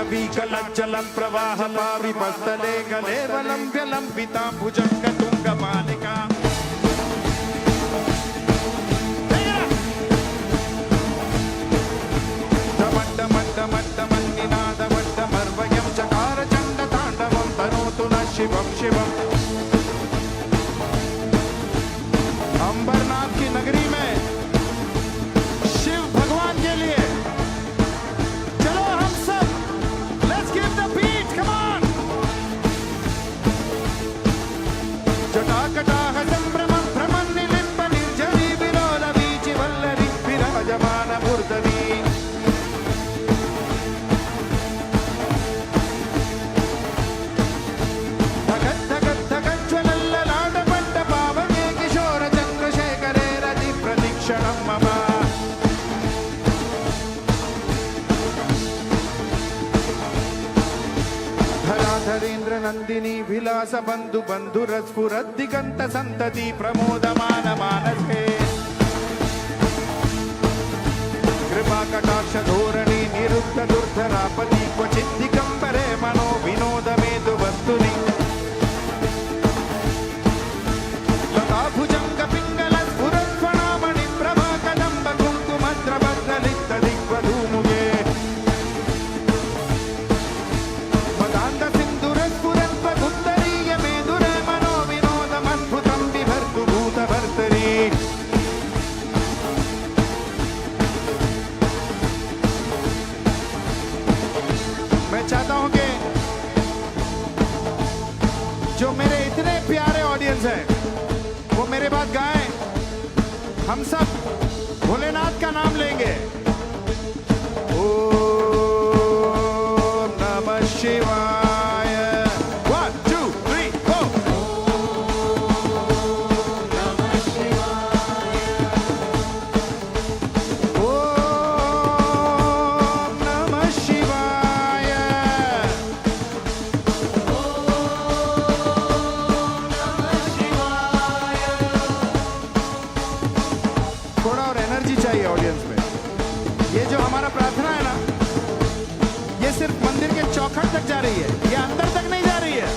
नवीकलज्जलं प्रवाहपाविपस्तले गलेवलं व्यलम्बितां भुजङ्गतुङ्गमालिका दमड्डमड्डमड्डमन्निनादमड्डमर्वयं चकार चण्डताण्डवं तनोतु नः शिवं शिवम्। अंबरनाथ की नगरी में शिव भगवान के लिए चलो हम सब let's give the beat come on. जटाकटाह संभ्रमं भ्रमन् निलिम्ब निर्झरी विलोल वीचि वल्लरी विराजमान मूर्धनी धगत् धगत् धगत् ज्वलल्ललाट पट्ट पावके किशोर चन्द्रशेखरे रति प्रतीक्षणं मम। धराधरेन्द्र नन्दिनी विलास बन्धु बन्धुरस्फुरद्दिगन्त सन्तति प्रमोदमान मानसे कृपा कटाक्ष धोरणी निरुद्ध दुर्धरापति क्वचित् दिगम्बरे मनो विनोद मेतु वस्तुनि लता भुजङ्ग पिङ्गल स्फुरत्वणामणि प्रभा कदम्ब कुङ्कुमद्रवद्दलित दिग्वधूमुगे मदान्ध सिन्धुर स्फुरत्वगुत्तरीय मेधुर मनो विनोदमद्भुतं बिभर्तु भूतभर्तरी। मैं चाहता हूं कि जो मेरे इतने प्यारे ऑडियंस हैं वो मेरे बाद गाएं। हम सब भोलेनाथ का नाम लेंगे। ओम नमः शिवाय। 1 2 3 गो। ओम नमः शिवाय। थोड़ा और एनर्जी चाहिए ऑडियंस में। ये जो हमारा प्रार्थना है ना, ये सिर्फ मंदिर के चौखट तक जा रही है, ये अंदर तक नहीं जा रही है।